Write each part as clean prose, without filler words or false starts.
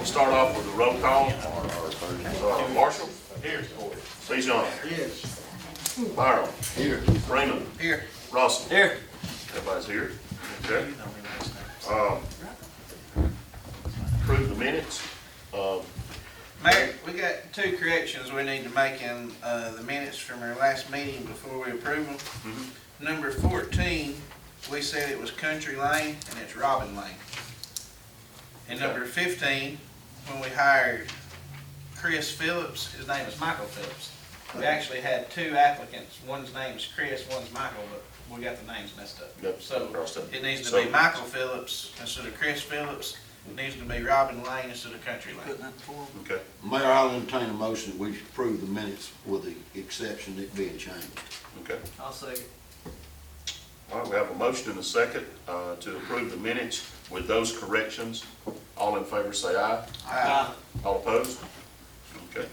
We'll start off with the roll call. Marshall? Here. Bijan? Yes. Byram? Here. Freeman? Here. Russell? Here. Everybody's here? Okay. Approve the minutes. Mayor, we got two corrections we need to make in the minutes from our last meeting before we approve them. Number 14, we said it was Country Lane and it's Robin Lane. And number 15, when we hired Chris Phillips, his name is Michael Phillips. We actually had two applicants, one's name is Chris, one's Michael, but we got the names messed up. Yep, So crossed up. it needs to be Michael Phillips instead of Chris Phillips. It needs to be Robin Lane instead of Country Lane. Okay. Mayor, I'll entertain a motion that we approve the minutes with the exception it being changed. Okay. I'll second. All right, we have a motion and a second to approve the minutes with those corrections. All in favor say aye. All opposed? Okay.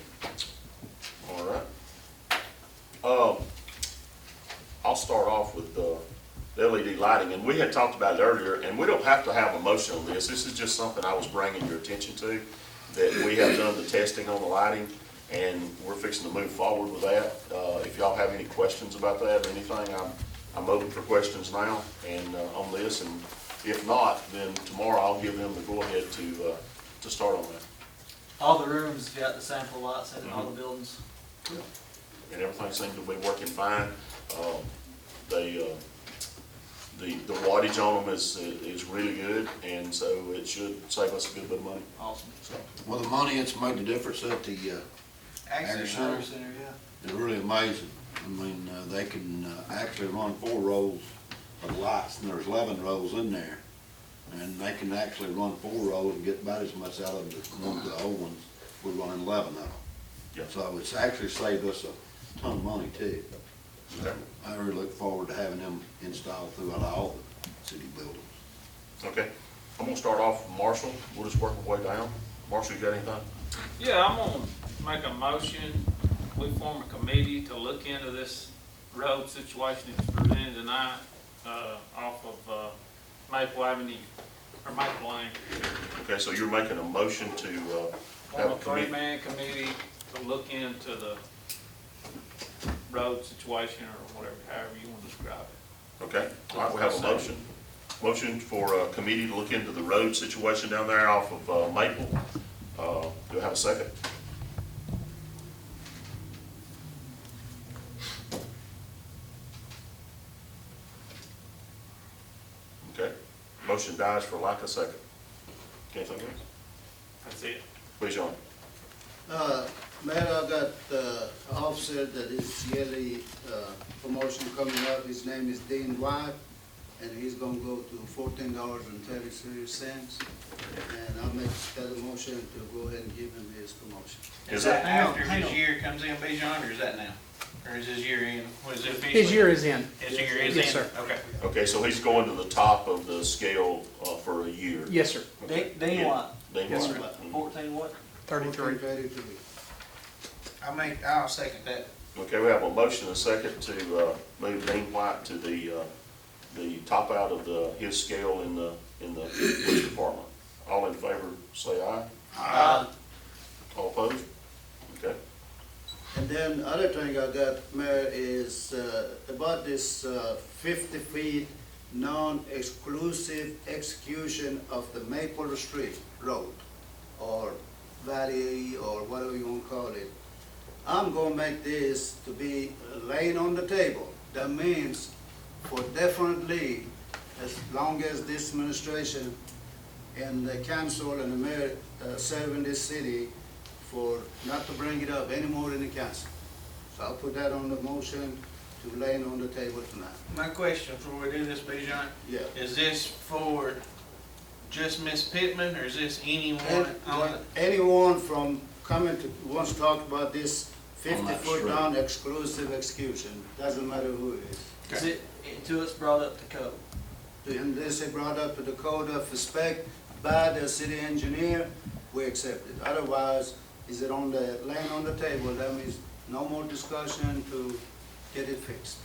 All right. I'll start off with the LED lighting, and we had talked about it earlier, and we don't have to have a motion on this. This is just something I was bringing your attention to, that we have done the testing on the lighting, and we're fixing to move forward with that. If y'all have any questions about that or anything, I'm open for questions now and on this, and if not, then tomorrow I'll give them the go-ahead to start on that. All the rooms got the sample lights in all the buildings. And everything seems to be working fine. The wattage on them is really good, and so it should save us a good bit of money. Awesome. So, Well, the money, it's made the difference at the, Actually, Center. Center, yeah. it's really amazing. I mean, they can actually run 4 rows of lights, and there's 11 rows in there. And they can actually run 4 rows and get about as much out of them as one of the old ones. We're running 11 of them. Yeah. So it's actually saved us a ton of money too. okay. I really look forward to having them installed throughout all the city buildings. Okay. I'm gonna start off with Marshall. We'll just work our way down. Marshall, you got anything? Yeah, I'm gonna make a motion, we form a committee to look into this road situation that's presented tonight, off of, Maple Avenue, or Maple Lane. Okay, so you're making a motion to have Form a a committee? three-man committee to look into the road situation, or whatever, however you wanna describe it. Okay, all right, we have a motion. Motion for a committee to look into the road situation down there off of Maple. Do I have a second? Okay, motion dies for lack of second. Anything else? That's it. Please, John. Mayor, I got officer that is yearly promotion coming up. His name is Dean White, and he's gonna go to $14.33. And I'll make that a motion to go ahead and give him his promotion. Is that that, after his year comes in, Bijan, or is that now? Or is his year in? What is it officially? His year is in. His year is in? Yes, sir. Okay. okay, so he's going to the top of the scale for a year. Yes, sir. Okay. Dean Yeah. White, Dean Yes, White. sir. Mhm. 14 what? 33. 14.33. I'll second that. Okay, we have a motion and a second to move Dean White to the top out of his scale in the police department. All in favor, say aye. Aye. All opposed? Okay. And then other thing I got, Mayor, is about this 50 feet non-exclusive execution of the Maple Street Road, or Valley, or whatever you want to call it. I'm gonna make this to be laying on the table. That means for definitely, as long as this administration and the council and the mayor serving this city, for not to bring it up anymore in the council. So I'll put that on the motion to laying on the table tonight. My question before we do this, Bijan, Yeah. is this for just Miss Pittman, or is this anyone on it? Anyone from coming to, wants to talk about this On that 50-foot street. down exclusive execution, doesn't matter who it is. Is it, until it's brought up to code? And this is brought up to the code of respect by the city engineer, we accept it. Otherwise, is it on the, laying on the table, that means no more discussion to get it fixed.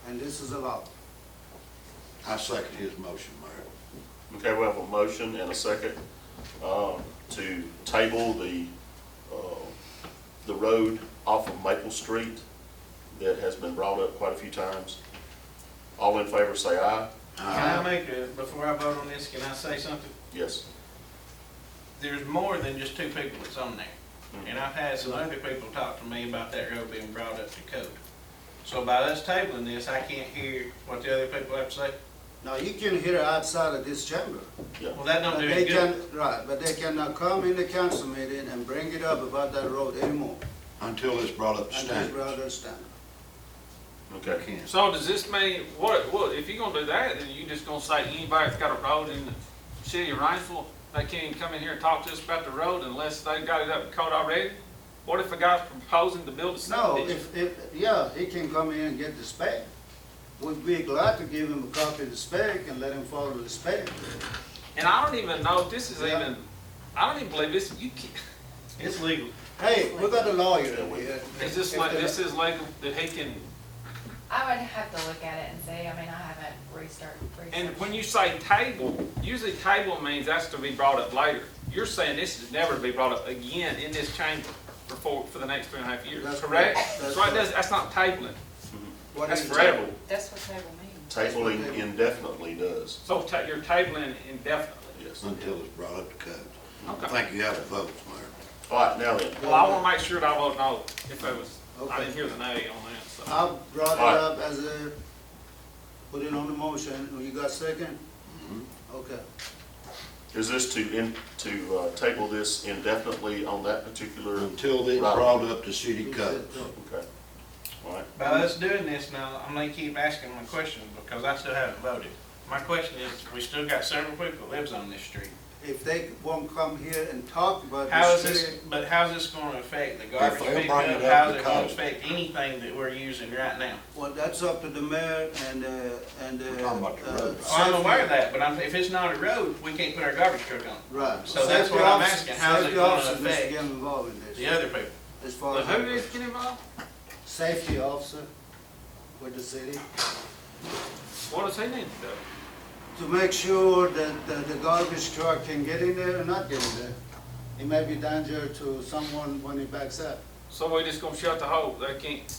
And this is allowed. I second his motion, Mayor. Okay, we have a motion and a second. to table the road off of Maple Street that has been brought up quite a few times. All in favor say aye. Can I make before I vote on this, can I say something? Yes. There's more than just two people that's on there. And I've had some other people talk to me about that road being brought up to code. So by us tabling this, I can't hear what the other people have to say. Now, you can hear outside of this chamber. Well, that don't But do they any good. can, right, but they cannot come in the council meeting and bring it up about that road anymore. Until it's brought up to And standard. this brother stand. Okay. Can't. So does this mean, what, if you're gonna do that, then you just gonna say anybody that's got a road in the city of Rainsville, they can't even come in here and talk to us about the road unless they got it up in code already? What if a guy's proposing to build a No, subdivision? yeah, he can come in and get the spec. We'd be glad to give him a copy of the spec and let him follow the spec. And I don't even know if this is Yeah. even, I don't even believe this, you can't, It's legal. Hey, we got a lawyer in here. is this If like, the- this is legal, that he can, I would have to look at it and see, I mean, I haven't researched. and when you say table, usually table means that's to be brought up later. You're saying this is never to be brought up again in this chamber for the next 3.5 years, That's correct? correct. That's So it correct. that's not tabling, What that's is forever. Table, That's what table means. tabling indefinitely does, So you're tabling indefinitely. yes. Until it's brought up to code. I Okay. think you have a vote, Mayor. All right, now then, Well, I wanna make sure that I vote no, if it was, I Okay. didn't hear the nay on that, so. I brought it All right. up as a, put it on the motion. You got second? Okay. is this to table this indefinitely on that particular, Until it's Right. brought up to city code. okay, all right. By us doing this now, I'm gonna keep asking my questions because I still haven't voted. My question is, we still got several people that lives on this street. If they won't come here and talk about How the is this, street, but how's this gonna affect the garbage they'll pickup? bring it up How's to it gonna code. affect anything that we're using right now? well, that's up to the mayor and, We're talking about the road. Oh, I'm aware of that, but if it's not a road, we can't put our garbage truck on. Right. So that's what I'm asking. How's it Safety gonna officer needs to affect get involved in this. The other people. As far The as. who needs to get involved? Safety officer with the city, What does he need to do? to make sure that the garbage truck can get in there or not get in there. It may be danger to someone when he backs up. So we just gonna shut the hole, they can't?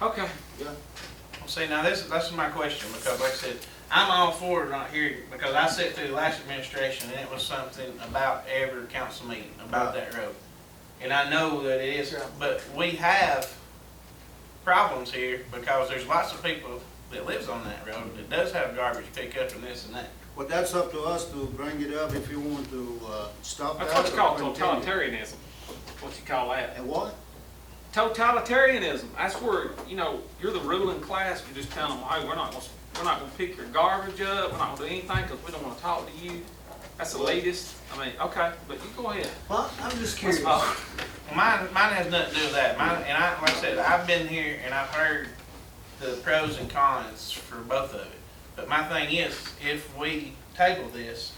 Okay. Yeah. See, now that's my question, because like I said, I'm all for not here, because I sat through the last administration, and it was something about every council meeting, about that road. And I know that it is, but we have problems here, because there's lots of people that lives on that road that does have garbage pickup and this and that. But that's up to us to bring it up if you want to, stop that. That's what you or call continue. totalitarianism. What you call that? And what? Totalitarianism. That's where, you know, you're the ruling class. You just tell them, hey, we're not gonna pick your garbage up. We're not gonna do anything because we don't wanna talk to you. That's elitist. I mean, okay, but you go ahead. Well, I'm just Let's curious. vote. Mine has nothing to do with that. And like I said, I've been here and I've heard the pros and cons for both of it. But my thing is, if we table this,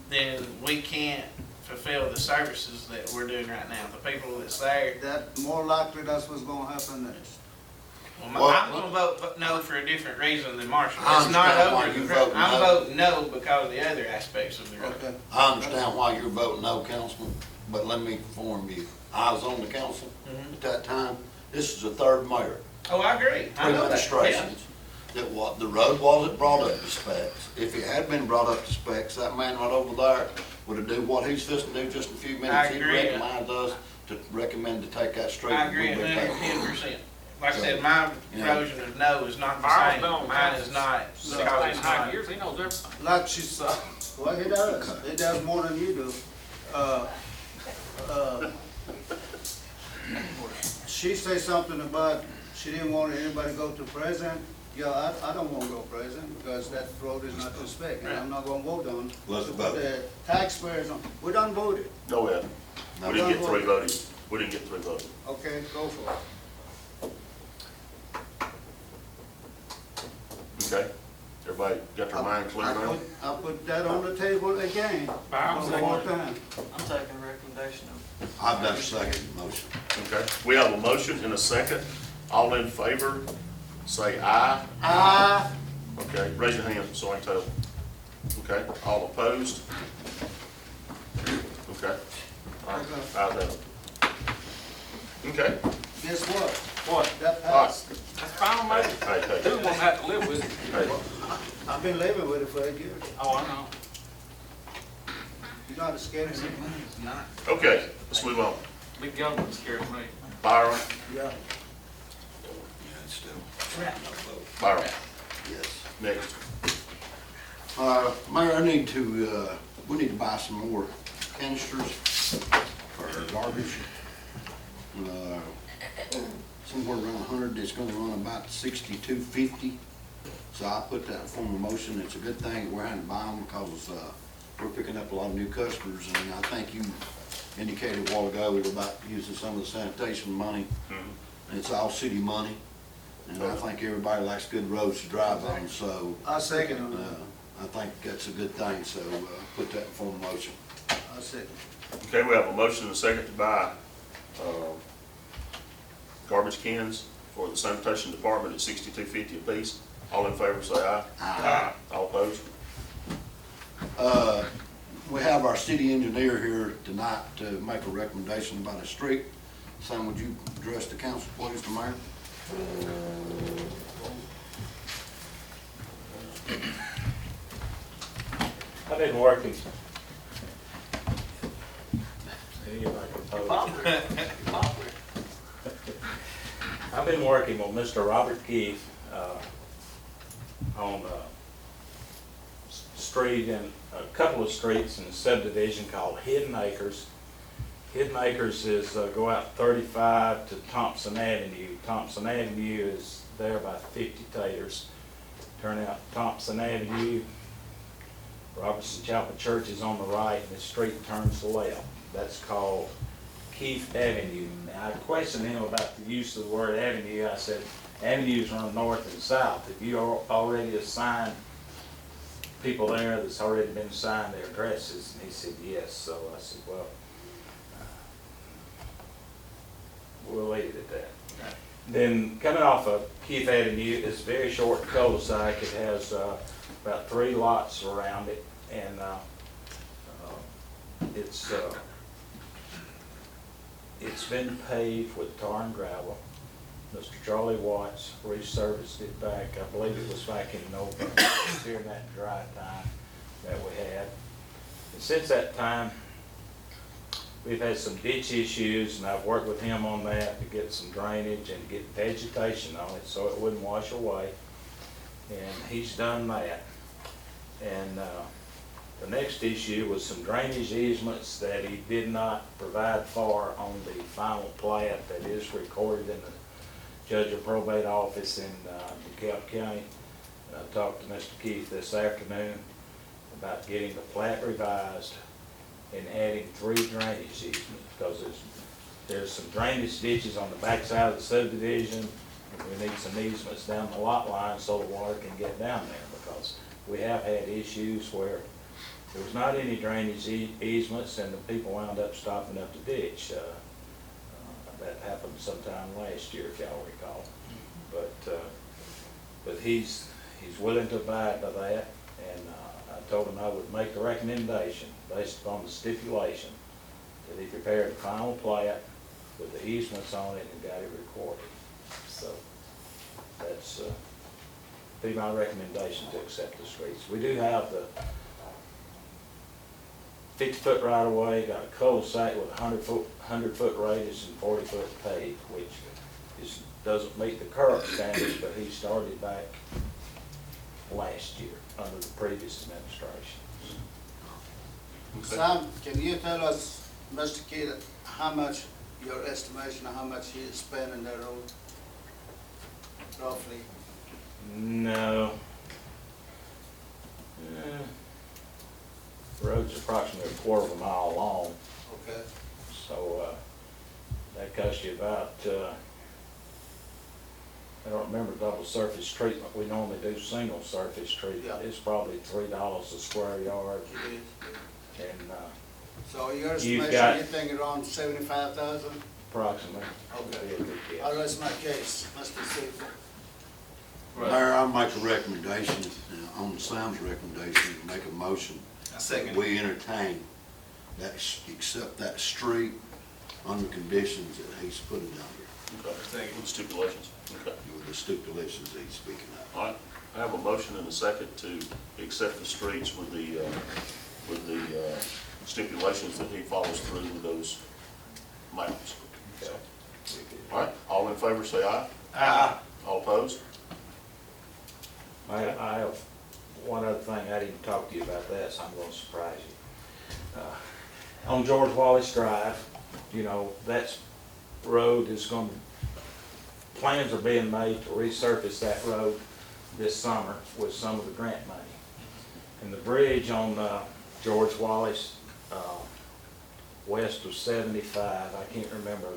then we can't fulfill the services that we're doing right now. The people that's there, That more likely that's what's gonna happen next. well, I'm gonna vote no for a different reason than Marshall. I It's not understand why over. you vote I'm no. voting no because of the other aspects of the road. Okay. I understand why you're voting no, Councilman, but let me inform you. I was on the council at that time. This is the third mayor, Oh, I agree. I three know that. Yeah. administrations, that what, the road wasn't brought up to specs. If it had been brought up to specs, that man right over there would have do what he's supposed to do just in a few I minutes. He'd agree. recommend us to recommend to take that street. I agree and we'll be back. 110%. Like I said, my version of no is not the Ours same. don't Mine matter. is not because 16, it's 9 not. years, he knows everything. Like she said, well, he does. He does more than you do. She said something about she didn't want anybody to go to prison. Yeah, I don't want to go to prison because that road is not to spec, and I'm not gonna vote on. Let's to vote. put the taxpayers on. We done voted. No, we haven't. No, We didn't get no. three voting. We didn't get three voting. Okay, go for it. Okay? Everybody got their mind clear now? I put that on the table again, I'm one more second. time. I'm taking recommendation of. I've done a second motion. Okay, we have a motion and a second. All in favor, say aye. Aye. Okay, raise your hand so I can tell. Okay, all opposed? Okay. I'll have it. Okay. Guess what? What? That passed. That's fine, Hey, mate. hey, We won't have to live with it. hey. I've been living with it for 8 years. Oh, I know. You know how to scare me? Not. Okay, let's move on. Big government scares me. Byron, Yeah. Yeah, it's still. Byron, Yes. next. Mayor, we need to buy some more canisters for our garbage. Somewhere around 100, it's gonna run about 62.50. So I put that in form of motion. It's a good thing we're having to buy them because, we're picking up a lot of new customers. And I think you indicated a while ago about using some of the sanitation money. And it's all city money. And I think everybody likes good roads to drive on, so, I second on that. I think that's a good thing, so put that in form of motion. I second. Okay, we have a motion and a second to buy, garbage cans for the sanitation department at $62.50 apiece. All in favor, say aye. Aye. All opposed? We have our city engineer here tonight to make a recommendation about a street. Sam, would you address the council, please, the mayor? I've been working. See if I can post. I've been working with Mr. Robert Keith on a street and a couple of streets in a subdivision called Hidden Acres. Hidden Acres is go out 35 to Thompson Avenue. Thompson Avenue is there by 50 taters. Turn out Thompson Avenue, Robertson Chapel Church is on the right, and the street turns left. That's called Keith Avenue. Now, I questioned him about the use of the word avenue. I said, avenues run north and south. If you already assigned people there that's already been assigned their addresses, and he said yes. So I said, well, we'll leave it at that. Then coming off of Keith Avenue, it's a very short cul-de-sac. It has about 3 lots around it, and it's been paved with tar and gravel. Mr. Charlie Watts resurfaced it back, I believe it was back in November, during that dry time that we had. And since that time, we've had some ditch issues, and I've worked with him on that to get some drainage and get vegetation on it so it wouldn't wash away. And he's done that. And the next issue was some drainage easements that he did not provide for on the final plat that is recorded in the Judge of Probate office in DeKalb County. And I talked to Mr. Keith this afternoon about getting the plat revised and adding 3 drainage easements, because there's some drainage ditches on the backside of the subdivision, and we need some easements down the lot line so the water can get down there, because we have had issues where there was not any drainage easements and the people wound up stopping up the ditch. That happened sometime last year, if y'all recall. But he's willing to abide by that, and I told him I would make the recommendation based upon the stipulation that he prepared the final plat with the easements on it and got it recorded. So that's be my recommendation to accept the streets. We do have the 50-foot right-of-way, got a cul-de-sac with 100-foot radius and 40-foot pave, which doesn't meet the current standards, but he started back last year under the previous administration. Sam, can you tell us, Mr. Kidd, how much, your estimation of how much he is spending that road? Roughly? No. The road's approximately 1/4 mile long, Okay. so that costs you about, I don't remember double surface treatment. We normally do single surface treatment. Yeah. It's probably $3 a square yard, It is. and So your You've estimation, got- you think around 75,000? approximately. Okay. Be a good guess. I'll rest my case, Mr. Steve. Mayor, I'll make a recommendation, on Sam's recommendation, make a motion. I second. We entertain accept that street under conditions that he's put it under, Okay, with stipulations, okay. with the stipulations that he's speaking of. All right, I have a motion and a second to accept the streets with the stipulations that he follows through with those maps. Okay. All right, all in favor, say aye. Aye. All opposed? I have one other thing, I didn't talk to you about that, so I'm gonna surprise you. On George Wallace Drive, you know, that road is gonna, plans are being made to resurface that road this summer with some of the grant money. And the bridge on George Wallace, west of 75, I can't remember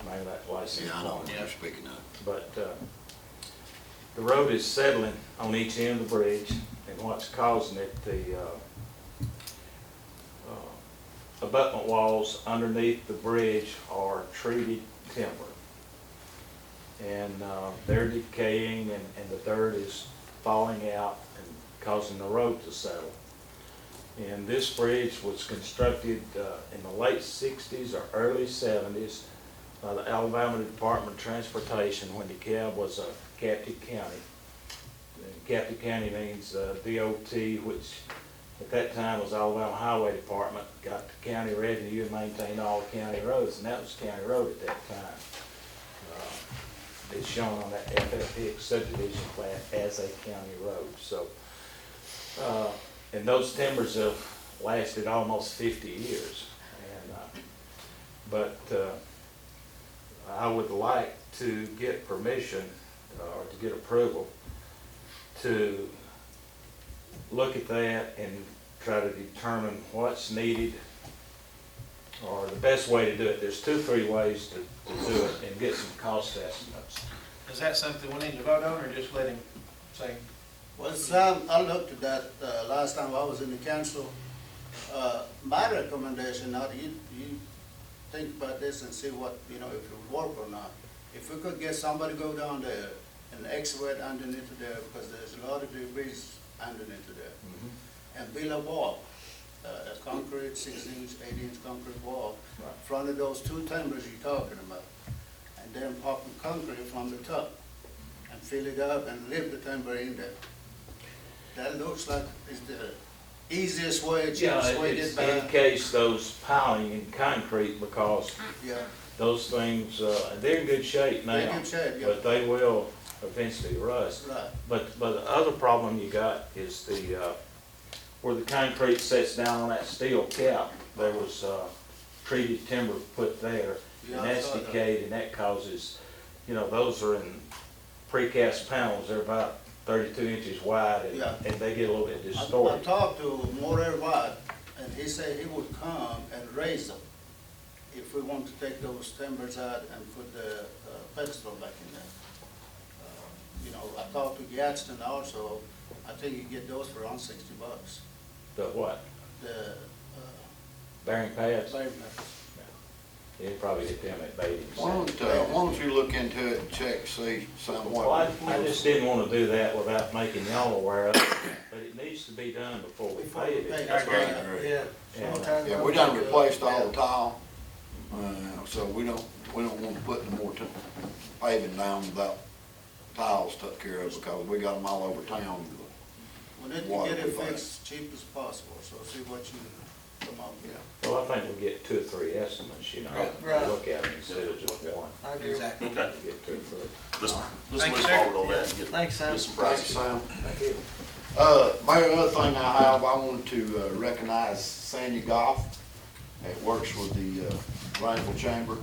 maybe that license. Yeah, I know what plate. you're speaking of. But the road is settling on each end of the bridge, and what's causing it, the abutment walls underneath the bridge are treated timber. And they're decaying, and the dirt is falling out and causing the road to settle. And this bridge was constructed in the late 60s or early 70s by the Alabama Department of Transportation when DeKalb was a captive county. And captive county means DOT, which at that time was Alabama Highway Department, got the county revenue and maintained all the county roads, and that was county road at that time. It's shown on that FFX subdivision plat as a county road. So, and those timbers have lasted almost 50 years. And, but I would like to get permission or to get approval to look at that and try to determine what's needed or the best way to do it. There's 2 or 3 ways to do it and get some cost estimates. Is that something we need to vote on, or just let him say? Well, Sam, I looked at that last time I was in the council. My recommendation, now you think about this and see what, if it would work or not. If we could get somebody to go down there and excavate underneath there, because there's a lot of debris underneath there, and build a wall, a concrete 6-inch, 8-inch concrete wall, in front of those 2 timbers you're talking about, and then pop the concrete from the top and fill it up and leave the timber in there. That looks like it's the easiest way, cheapest way to It's get in by. case those piling in concrete, because Yeah, those things, they're in good shape now. they're in good shape, yeah, But they will eventually rust. right, But the other problem you got is where the concrete sets down on that steel cap, there was treated timber put there, Yeah, and I that's saw that. decayed, and that causes, those are in precast panels, they're about 32 inches wide, Yeah. and they get a little bit I distorted. talked to Morer Watt, and he said he would come and raise them if we want to take those timbers out and put the pedestal back in there. I talked to Gadsden also, I think you get those for around $60. The what? The, Bearing pads? uh, You probably hit them at Beatty's. Why don't you look into it and check, see somewhat? Well, I just didn't want to do that without making y'all aware of it, but it needs to be done before we Before we pave pave it. it. Right. Yeah. And, Yeah, we done replaced all the tile, so we don't want to put no more paving down without tiles took care of, because we got them all over town. We need to get it fixed cheap as possible, so see what you come up with. Well, I think we'll get 2 or 3 estimates, Right. look at them instead of just one. I agree. Exactly. Okay, Get 2 or 3. let's Thank move you, sir. forward on that and get Thanks, Sam. get some Thanks, prices. Sam. Thank you. Mayor, another thing I have, I wanted to recognize Sandy Goff, that works with the Rainsville Chamber.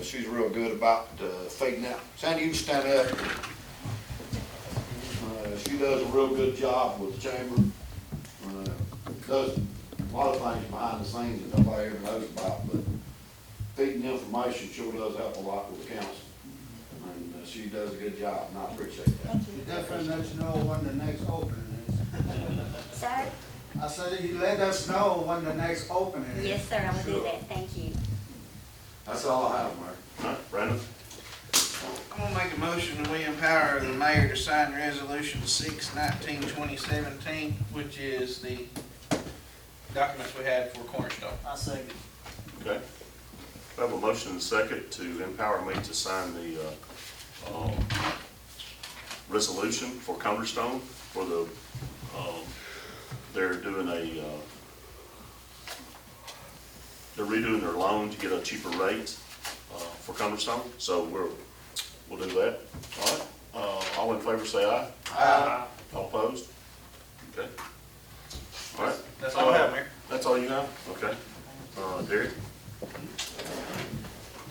She's real good about feeding out. Sandy, you can stand up. She does a real good job with the chamber. Does a lot of things behind the scenes that nobody ever knows about, but feeding information sure does help a lot with the council. And she does a good job, and I appreciate that. You definitely let you know when the next opening is. Sir? I said you let us know when the next opening is. Yes, sir, I'm gonna do Sure. that, thank you. That's all I have, Mayor. All right, Brandon? I'm gonna make a motion that we empower the mayor to sign resolution 6/19/2017, which is the documents we had for Cornerstone. I second. Okay. We have a motion and a second to empower me to sign the, resolution for Cornerstone for the, they're doing they're redoing their loan to get a cheaper rate, for Cornerstone, so we'll do that. All right, all in favor say aye. Aye. All opposed? Okay. All right. That's all I have, Mayor. That's all you have? Okay. Derek?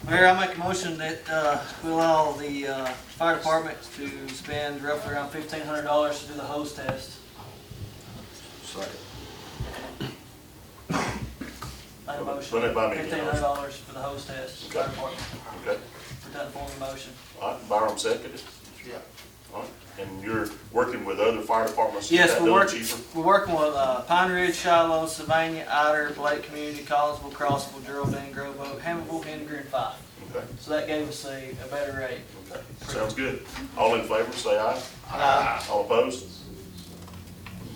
Mayor, I make a motion that we allow the fire department to spend roughly around $1,500 to do the hose test. Second. Made a motion. Run it by me again. $1,500 for the hose test, fire Okay. department. Okay. Put that in form of motion. All right, Byram seconded. Yeah. All right, and you're working with other fire departments to get Yes, that we're done working, cheaper? we're working with Pine Ridge, Shiloh, Sylvania, Ider, Blake Community, Collinsville, Crossville, Geraldine, Grove Oak, Hammondville, Henninger, and Fife. Okay, So that gave us a better rate. okay, sounds good. All in favor, say aye. Aye. All opposed?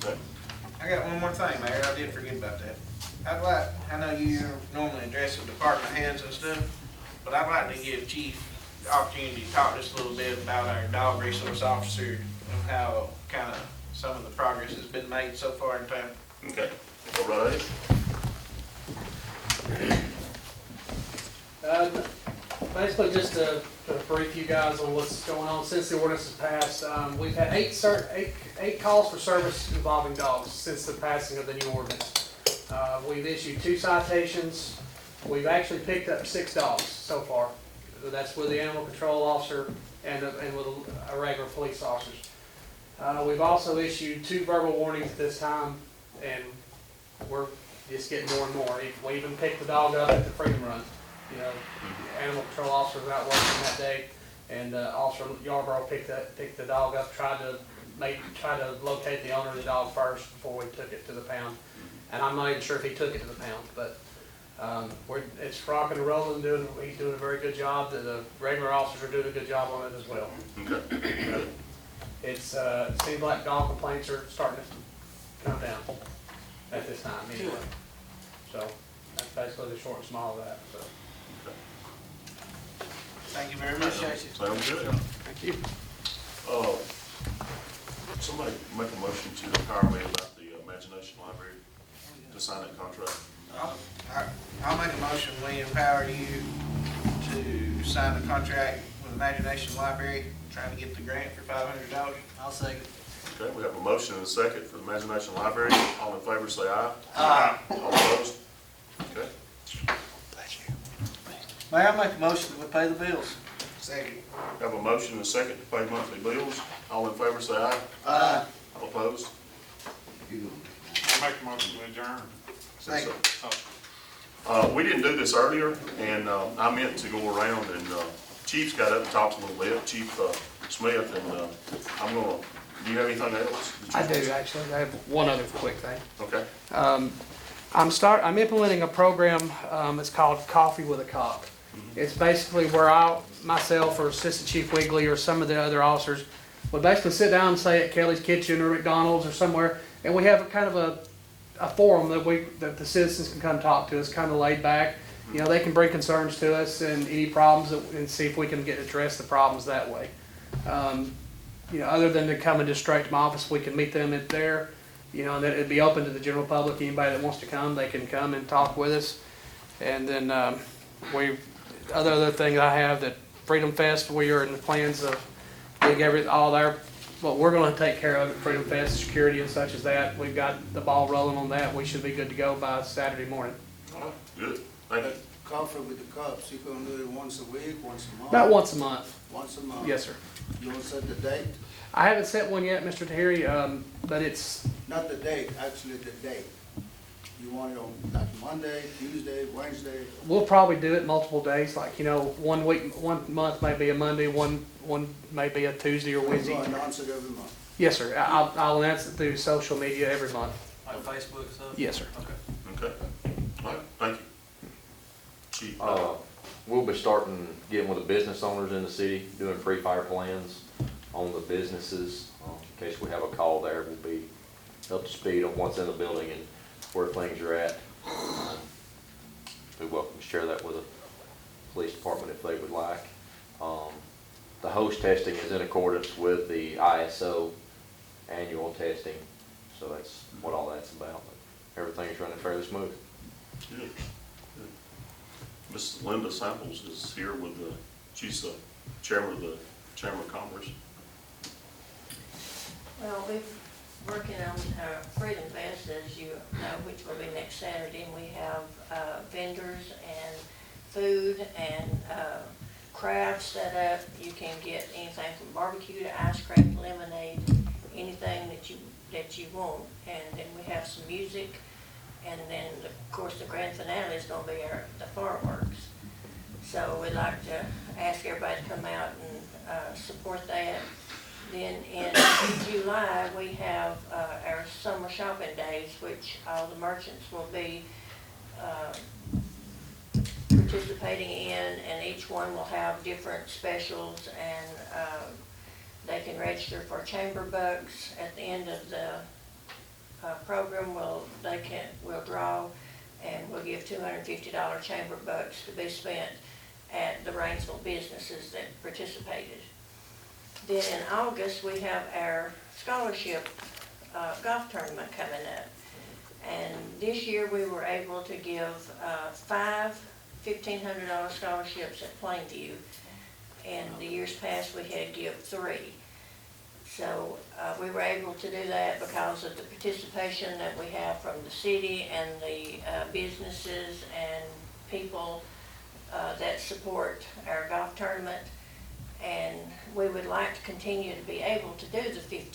Okay, I got one more thing, Mayor, I did forget about that. I know you normally address the department heads and stuff, but I'd like to give Chief the opportunity to talk just a little bit about our dog resource officer and how kind of some of the progress has been made so far in town. okay, go right ahead. Basically, just to brief you guys on what's going on since the ordinance was passed, we've had eight calls for service involving dogs since the passing of the new ordinance. We've issued 2 citations. We've actually picked up 6 dogs so far. That's with the animal control officer and with a regular police officers. We've also issued 2 verbal warnings at this time, and we're just getting more and more. We even picked the dog up at the Freedom Run. You know, animal control officer was out working that day, and Officer Yarborough picked the dog up, tried to locate the owner of the dog first before we took it to the pound. And I'm not even sure if he took it to the pound, but it's rocking and rolling. He's doing a very good job. The regular officers are doing a good job on it as well. Okay, It seems like dog complaints are starting to come down at this time anyway. So that's basically the short and small of that. So. Thank you very much. sounds good. Thank you. Somebody make a motion to empower me about the Imagination Library to sign that contract. I'll make a motion, we empower you to sign the contract with Imagination Library, trying to get the grant for $500. I'll second. Okay, we have a motion and a second for the Imagination Library. All in favor, say aye. Aye. All opposed? Okay. Mayor, I make a motion that we pay the bills. Second. We have a motion and a second to pay monthly bills. All in favor, say aye. Aye. All opposed? I make a motion to adjourn. Second. We didn't do this earlier, and I meant to go around, and Chief's got up and talked a little bit, Chief Smith, and I'm gonna, do you have anything else? I do, actually. I have one other quick thing. Okay, I'm implementing a program, it's called Coffee with a Cop. It's basically where myself or Assistant Chief Wiggly or some of the other officers would basically sit down and say at Kelly's Kitchen or McDonald's or somewhere, and we have a kind of a forum that the citizens can come talk to us, kind of laid back. You know, they can bring concerns to us and any problems and see if we can address the problems that way. You know, other than to come and just straight to my office, we can meet them at there, you know, and that it'd be open to the general public. Anybody that wants to come, they can come and talk with us. And then other things I have, that Freedom Fest, we are in the plans of getting what we're gonna take care of at Freedom Fest, security and such as that. We've got the ball rolling on that. We should be good to go by Saturday morning. all right, good, thank you. Coffee with the cops, you gonna do it once a week, once a month? About once a month. Once a month? Yes, sir. You wanna set the date? I haven't set one yet, Mr. Tahiri, but it's, Not the date, actually the date. You want it on like Monday, Tuesday, Wednesday? we'll probably do it multiple days, like, you know, 1 week, 1 month may be a Monday, one may be a Tuesday or We're Wednesday. gonna announce it every month. Yes, sir. I'll announce it through social media every month. Like Facebook and stuff? Yes, sir. Okay. Okay, all right, thank you. Chief, We'll be starting getting with the business owners in the city, doing pre-fire plans on the businesses. In case we have a call there, we'll be up to speed on what's in the building and where things are at. Be welcome to share that with the police department if they would like. The host testing is in accordance with the ISO annual testing, so that's what all that's about. Everything's running fairly smooth. Good. Good. Miss Linda Samples is here with she's the chairman of the Chamber of Commerce. Well, we're working on Freedom Fest, as you know, which will be next Saturday, and we have vendors and food and crafts set up. You can get anything from barbecue to ice cream, lemonade, anything that you want. And then we have some music, and then of course the grand finale is going to be the fireworks. So we'd like to ask everybody to come out and support that. Then in July, we have our summer shopping days, which all the merchants will be participating in, and each one will have different specials, and they can register for chamber bucks. At the end of the program, we'll draw, and we'll give $250 chamber bucks to be spent at the Rainsville businesses that participated. Then in August, we have our scholarship golf tournament coming up. And this year, we were able to give 5 $1,500 scholarships at Plainview. And the years past, we had give 3. So we were able to do that because of the participation that we have from the city and the businesses and people that support our golf tournament. And we would like to continue to be able to do the 5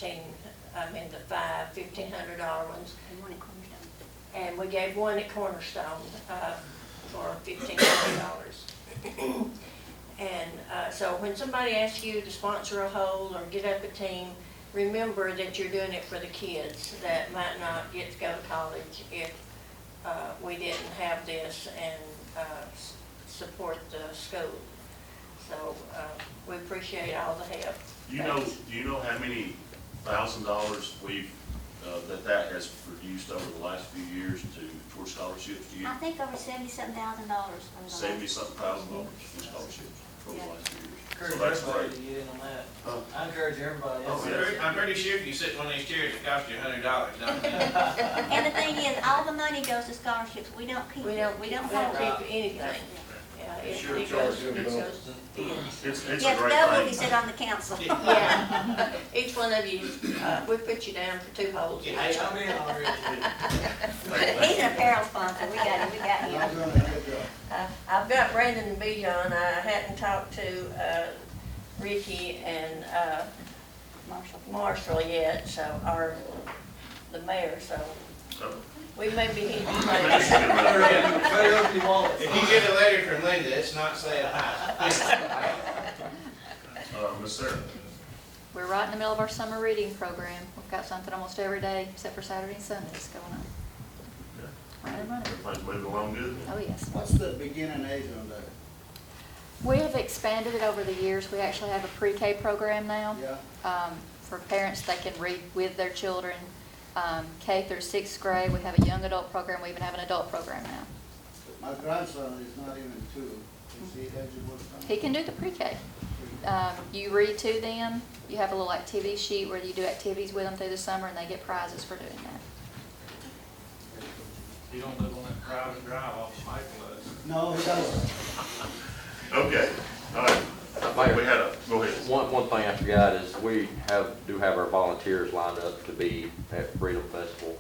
$1,500 ones. And we gave one at Cornerstone for $1,500. And so when somebody asks you to sponsor a hole or get up a team, remember that you're doing it for the kids that might not get to go to college if we didn't have this and support the school. So we appreciate all the help. Do you know how many $1,000 we've that has produced over the last few years towards scholarships? I think over $70-something thousand. $70-something thousand in scholarships for the last few years. Encourage So that's everybody great. to get in on that. I encourage everybody else. Oh, yeah. I'm pretty sure if you sit in one of these chairs, it costs you $100, don't it? And the thing is, all the money goes to scholarships. We don't keep it. We don't hold it. Right. Keep anything. Yeah, it Sure, goes charge to them bids. It's a Yes, great double if thing. you sit on the council. Yeah, each one of you, we put you down for 2 holes. Hey, I'm in already. He's an apparel sponsor. We got him. I'm gonna get that. I've got Brandon and Bijan. I hadn't talked to Ricky and Marshall yet, so, or the mayor, so Oh. we may be hitting you Maybe you later. should have done that. Better open your wallet. If you get a letter from Linda, it's not saying hi. Miss Sarah? We're right in the middle of our summer reading program. We've got something almost every day except for Saturday and Sundays going on. Right and running. Everything's moving along good? Oh, yes. What's the beginning age on that? We have expanded it over the years. We actually have a pre-K program now. Yeah. For parents, they can read with their children. K through 6th grade, we have a young adult program. We even have an adult program now. My grandson is not even 2. Is he eligible for He can do the pre-K. You read to them. You have a little activity sheet where you do activities with them through the summer, and they get prizes for doing that. You don't live on that private drive off Michael does. No, he doesn't. Okay, all right. I think we had go ahead. One thing I forgot is we do have our volunteers lined up to be at Freedom Festival,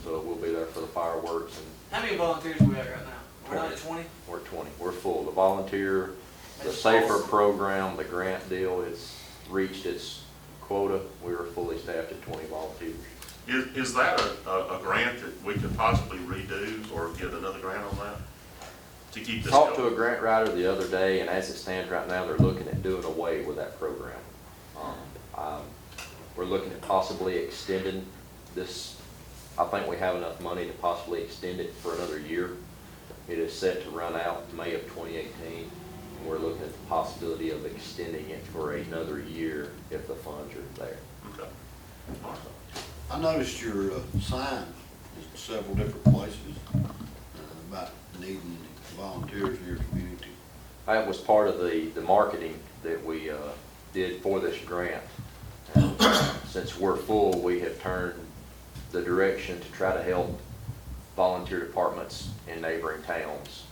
so we'll be there for the fireworks, and How many volunteers do we have right now? We're not at 20? we're 20. We're full. The volunteer, the That's SAFER awesome. program, the grant deal, it's reached its quota. We were fully staffed at 20 volunteers. Is that a grant that we could possibly redo or get another grant on that? To keep this Talked to a going? grant writer the other day, and as it stands right now, they're looking at doing away with that program. We're looking at possibly extending this. I think we have enough money to possibly extend it for another year. It is set to run out May of 2018, and we're looking at the possibility of extending it for another year if the funds are there. Okay. All right. I noticed your sign several different places about needing volunteers in your community. That was part of the marketing that we did for this grant. And since we're full, we have turned the direction to try to help volunteer departments in neighboring towns.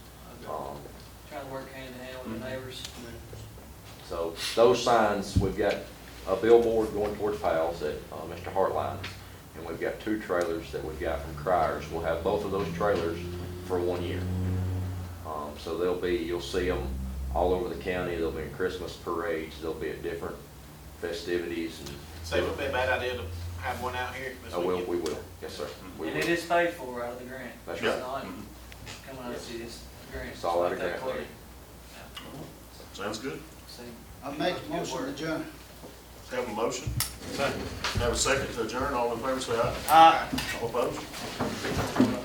Trying to work hand in hand with the neighbors. So those signs, we've got a billboard going towards Powell's at Mr. Hartline's, and we've got 2 trailers that we've got from Criers. We'll have both of those trailers for 1 year. So you'll see them all over the county. They'll be in Christmas parades. They'll be at different festivities. And So it would be a bad idea to have one out here this weekend? we will, yes, sir. We And will. it is paid for out of the grant. That's It's right. not coming out of the city's grant. It's all out of Make that grant clear. money. Sounds good. See, I make a Good motion work. to adjourn. Have a motion? Second. Have a second to adjourn, all in favor say aye. Aye. All opposed?